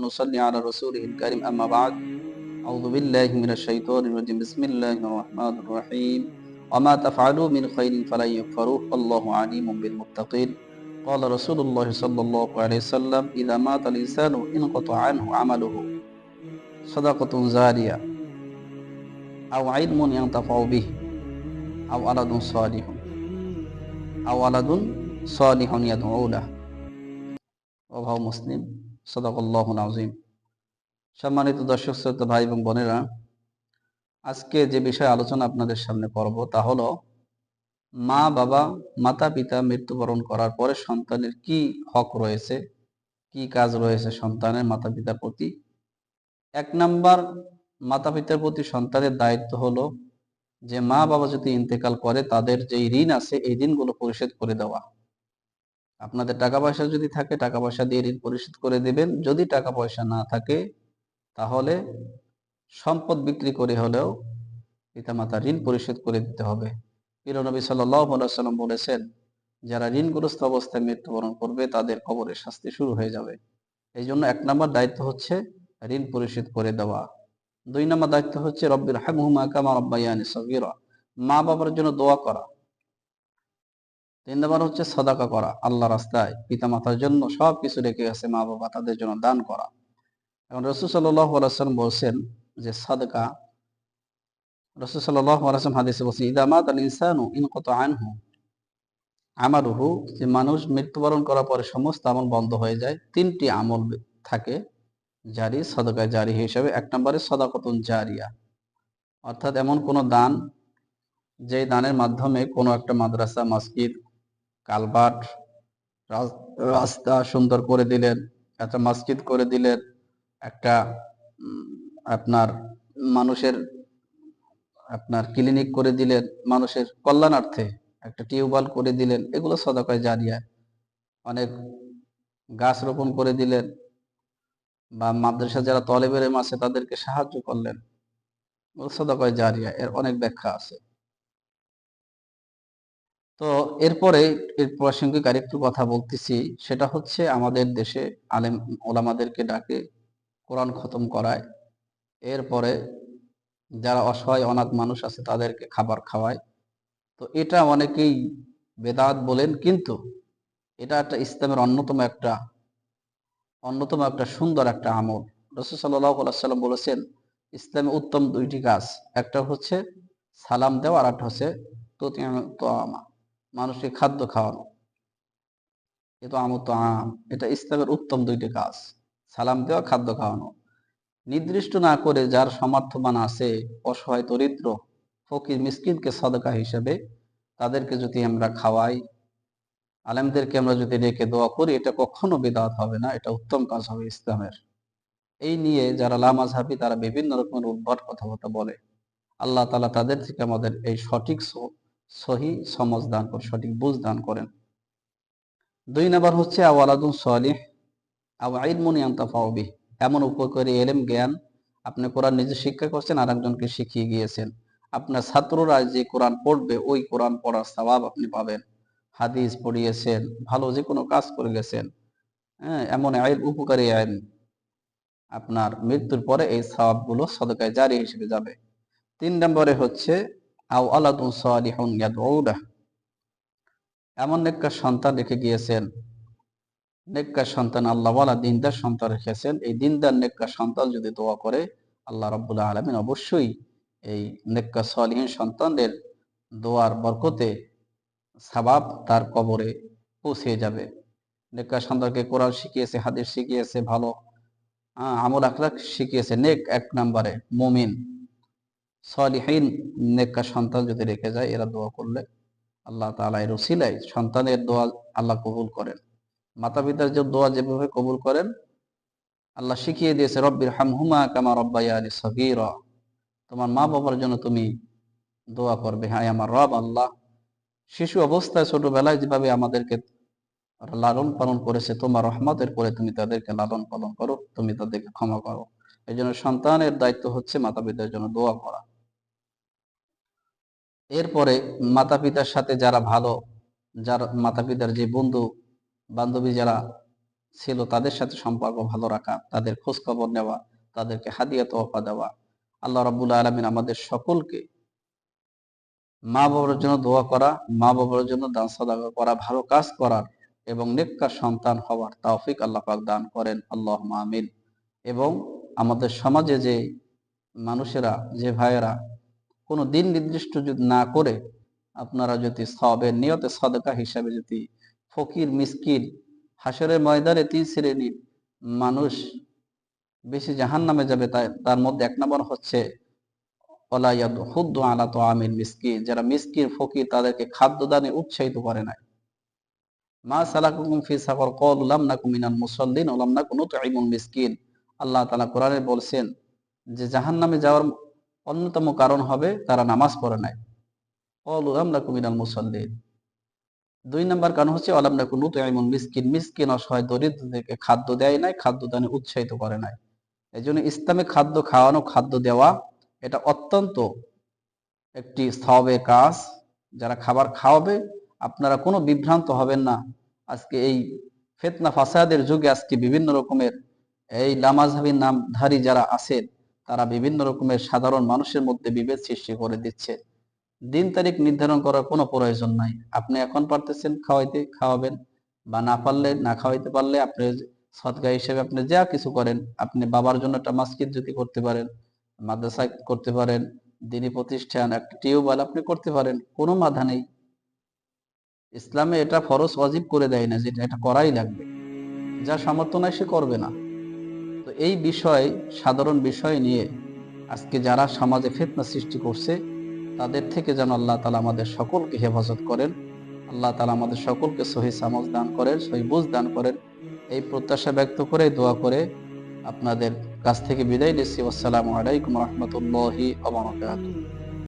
ونصلي على رسوله الكريم أما بعد أعوذ بالله من الشيطان الرجيم بسم الله الرحمن الرحيم وما تفعلوا من خير فلن يكفروه والله عليم بالمتقين قال رسول الله صلى الله عليه وسلم إذا مات الإنسان انقطع عنه عمله صدقة جارية أو علم ينتفع به أو ولد صالح يدعو له ওয়াহু মুসলিম সাদাকাল্লাহুল আযীম। সম্মানিত দর্শক শ্রোতা ভাই এবং বোনেরা, আজকে যে বিষয়ে আলোচনা আপনাদের সামনে করব তা হলো মাতা পিতা মৃত্যুবরণ করার পরে সন্তানের কি হক রয়েছে, কি কাজ রয়েছে সন্তানের মাতা পিতার প্রতি। এক নাম্বার, মাতা পিতার প্রতি সন্তানের দায়িত্ব হলো যে মা বাবা যদি ইন্তেকাল করে তাদের যে ঋণ আছে এই ঋণগুলো পরিশোধ করে দেওয়া। আপনাদের টাকা পয়সা যদি থাকে টাকা পয়সা দিয়ে ঋণ পরিশোধ করে দিবেন, যদি টাকা পয়সা না থাকে তাহলে সম্পদ বিক্রি করে হলেও পিতামাতার ঋণ পরিশোধ করে দিতে হবে। প্রিয় নবী সাল্লাল্লাহু আলাইহি ওয়াসাল্লাম বলেছেন, যারা ঋণগ্রস্ত অবস্থায় মৃত্যুবরণ করবে তাদের কবরের শাস্তি শুরু হয়ে যাবে। এই জন্য এক নম্বর দায়িত্ব হচ্ছে ঋণ পরিশোধ করে দেওয়া। দুই নম্বর দায়িত্ব হচ্ছে রব্বির হামহুমা কামা রাব্বায়ানি সগীরা, মা বাবার জন্য দোয়া করা। তিন নম্বর হচ্ছে সাদাকা করা, আল্লাহ রাস্তায় পিতামাতার জন্য সব কিছু রেখে গেছে মা বাবা, তাদের জন্য দান করা। এখন রাসূল সাল্লাল্লাহু আলাইহি ওয়াসাল্লাম বলছেন যে সাদকা, রাসূল সাল্লাল্লাহু আলাইহি ওয়াসাল্লাম হাদিসে বলছেন ইযা মাতাল ইনসানু ইনকাতা আনহু আমালুহু, যে মানুষ মৃত্যুবরণ করার পরে সমস্ত আমল বন্ধ হয়ে যায়। তিনটি আমল থাকে জারি, সাদকা জারি হিসেবে। এক নম্বরে সাদাকাতুন জারিয়া, অর্থাৎ এমন কোন দান যে দানের মাধ্যমে কোনো একটা মাদ্রাসা, মসজিদ, কালভার্ট, রাস্তা সুন্দর করে দিলেন, একটা মসজিদ করে দিলেন, একটা আপনার মানুষের ক্লিনিক করে দিলেন, মানুষের কল্যাণার্থে একটা টিউবওয়েল করে দিলেন, এগুলো সাদাকায়ে জারিয়া। অনেক গাছ রোপণ করে দিলেন, বা মাদ্রাসা যারা তলেবে ইলম আছে তাদেরকে সাহায্য করলেন, সাদাকায়ে জারিয়া। এর অনেক ব্যাখ্যা আছে। তো এরপরে এর প্রাসঙ্গিক আরেকটু কথা বলতেছি, সেটা হচ্ছে আমাদের দেশে আলেম ওলামাদেরকে ডাকে কোরআন খতম করায়, এরপরে যারা অসহায় অনাথ মানুষ আছে তাদেরকে খাবার খাওয়ায়। তো এটা অনেকেই বেদাত বলেন, কিন্তু এটা একটা ইসলামের অন্যতম একটা সুন্দর একটা আমল। রাসূল সাল্লাল্লাহু আলাইহি ওয়াসাল্লাম বলেছেন ইসলামে উত্তম দুইটি কাজ, একটা হচ্ছে সালাম দেওয়া, আর একটা হচ্ছে তুতিমা, মানুষকে খাদ্য খাওয়ানো। এটা ইসলামের উত্তম দুইটি কাজ, সালাম দেওয়া, খাদ্য খাওয়ানো। নির্দিষ্ট না করে যার সামর্থ্যবান আছে, অসহায় দরিদ্র ফকির মিসকিনকে সাদকা হিসেবে তাদেরকে যদি আমরা খাওয়াই, আলেমদেরকে আমরা যদি রেখে দোয়া করি, এটা কখনো বিদআত হবে না, এটা উত্তম কাজ হবে ইসলামের। এই নিয়ে যারা লামাযহাবী তারা বিভিন্ন রকমের উদ্ভট কথাবার্তা বলে। আল্লাহ তাআলা তাদের থেকে আমাদের এই সঠিক সহি সমাজ দান করেন, সঠিক বুঝ দান করেন। দুই নাম্বার হচ্ছে আওয়ালাদুন সালিহ আও ইলমুন ইয়ানতাফাউ বিহি, এমন উপকারী এলেম জ্ঞান, আপনি কোরআন নিজে শিক্ষা করছেন আর একজনকে শিখিয়ে গিয়েছেন, আপনার ছাত্ররা যে কোরআন পড়বে ওই কোরআন পড়ার সওয়াব আপনি পাবেন। হাদিস পড়িয়েছেন, ভালো যে কোনো কাজ করে গেছেন, হ্যাঁ, এমন উপকারী আইন, আপনার মৃত্যুর পরে এই সওয়াবগুলো সাদকায়ে জারি হিসেবে যাবে। তিন নম্বরে হচ্ছে আও আলাদুন সালিহুন ইয়াদউ লাহু, এমন নেককার সন্তান রেখে গিয়েছেন, নেককার সন্তান, আল্লাহওয়ালা দিনদার সন্তান রেখেছেন। এই দিনদার নেককার সন্তান যদি দোয়া করে, আল্লাহ রাব্বুল আলামিন অবশ্যই এই নেককার সালিহিন সন্তানদের দোয়ার বরকতে সওয়াব তার কবরে পৌঁছে যাবে। নেককার সন্তানকে কোরআন শিখিয়েছে, হাদিস শিখিয়েছে, ভালো আমল আখলাক শিখিয়েছে, নেক এক নম্বরে মুমিন সালিহিন নেককার সন্তান যদি রেখে যায়, এরা দোয়া করলে আল্লাহ তাআলা এর উসিলায় সন্তানের দোয়া আল্লাহ কবুল করেন। মাতা পিতার যে দোয়া যেভাবে কবুল করেন আল্লাহ শিখিয়ে দিয়েছে, রব্বির হামহুমা কামা রাব্বায়ানি সগীরা, তোমার মা বাবার জন্য তুমি দোয়া করবে। হ্যাঁ আমার রব আল্লাহ, শিশু অবস্থায় ছোটবেলায় যেভাবে আমাদেরকে লালন পালন করেছে, তোমার রহমতের পরে তুমি তাদেরকে লালন পালন করো, তুমি তাদেরকে ক্ষমা করো। এই জন্য সন্তানের দায়িত্ব হচ্ছে মাতা পিতার জন্য দোয়া করা। এরপরে মাতা পিতার সাথে যারা ভালো, যার মাতা পিতার যে বন্ধু বান্ধবী যারা ছিল তাদের সাথে সম্পর্ক ভালো রাখা, তাদের খোঁজ খবর নেওয়া, তাদেরকে হাদিয়া তোহফা দেওয়া। আল্লাহ রাব্বুল আলামিন আমাদের সকলকে মা বাবার জন্য দোয়া করা, মা বাবার জন্য দান সাদাকা করা, ভালো কাজ করার এবং নেককার সন্তান হওয়ার তৌফিক আল্লাহ পাক দান করেন, আল্লাহুম্মা আমিন। এবং আমাদের সমাজে যে মানুষেরা, যে ভাইয়েরা কোনো দিন নির্দিষ্ট যদি না করে আপনারা যদি সওয়াবের নিয়তে সদকা হিসাবে যদি ফকির মিসকিন, হাসরের ময়দানে 3 শ্রেণীর মানুষ বেশি জাহান্নামে যাবে, তার মধ্যে 1 নম্বর হচ্ছে ওয়ালা ইয়াহুদ্দু আলা তুআমিল মিসকিন, যারা মিসকিন ফকির তাদেরকে খাদ্যদানে উৎসাহিত করে নাই। মা সালাকুকুম ফি সাকর ক্বালু লাম নাকু মিনাল মুসাল্লিন ওয়া লাম নাকু নুতঈমুল মিসকিন। আল্লাহ তাআলা কোরআনে বলছেন যে জাহান্নামে যাওয়ার অন্যতম কারণ হবে তারা নামাজ পড়ে নাই। ক্বালু লাম নাকু মিনাল মুসাল্লিন। 2 নম্বর কারণ হচ্ছে ওয়া লাম নাকু নুতঈমুল মিসকিন, মিসকিন অসহায় দরিদ্রদেরকে খাদ্য দেয় নাই, খাদ্যদানে উৎসাহিত করে নাই। এজন্য ইসলামে খাদ্য খাওয়ানো, খাদ্য দেওয়া এটা অত্যন্ত একটি সওয়াবের কাজ। যারা খাবার খাওয়াবে আপনারা কোনো বিভ্রান্ত হবেন না। আজকে এই ফিতনা ফাসাদের যুগে আজকে বিভিন্ন রকমের এই লামাযহাবী নামধারী যারা আছেন তারা বিভিন্ন রকমের সাধারণ মানুষের মধ্যে বিভেদ সৃষ্টি করে দিচ্ছে। দিন তারিখ নির্ধারণ করার কোনো প্রয়োজন নাই। আপনি এখন পারতেছেন খাওয়াইতে খাওয়াবেন, বা না পারলে, না খাওয়াইতে পারলে আপনি সদকা হিসেবে আপনি যা কিছু করেন, আপনি বাবার জন্য একটা মসজিদ যদি করতে পারেন, মাদ্রাসা করতে পারেন, দিনী প্রতিষ্ঠান, একটা টিউবওয়েল আপনি করতে পারেন, কোনো বাধা নেই। ইসলামে এটা ফরজ ওয়াজিব করে দেয় না, যেটা এটা করাই লাগবে। যা সামর্থ্য নাই সে করবে না। তো এই বিষয়, সাধারণ বিষয় নিয়ে আজকে যারা সমাজে ফিতনা সৃষ্টি করছে তাদের থেকে যেন আল্লাহ তাআলা আমাদের সকলকে হেফাজত করেন। আল্লাহ তাআলা আমাদের সকলকে সহিহ সমঝ দান করেন, সহিহ বুঝ দান করেন। এই প্রত্যাশা ব্যক্ত করে, দোয়া করে আপনাদের কাছ থেকে বিদায় নিচ্ছি। আসসালামু আলাইকুম ওয়া রাহমাতুল্লাহি ওয়া বারাকাতুহু।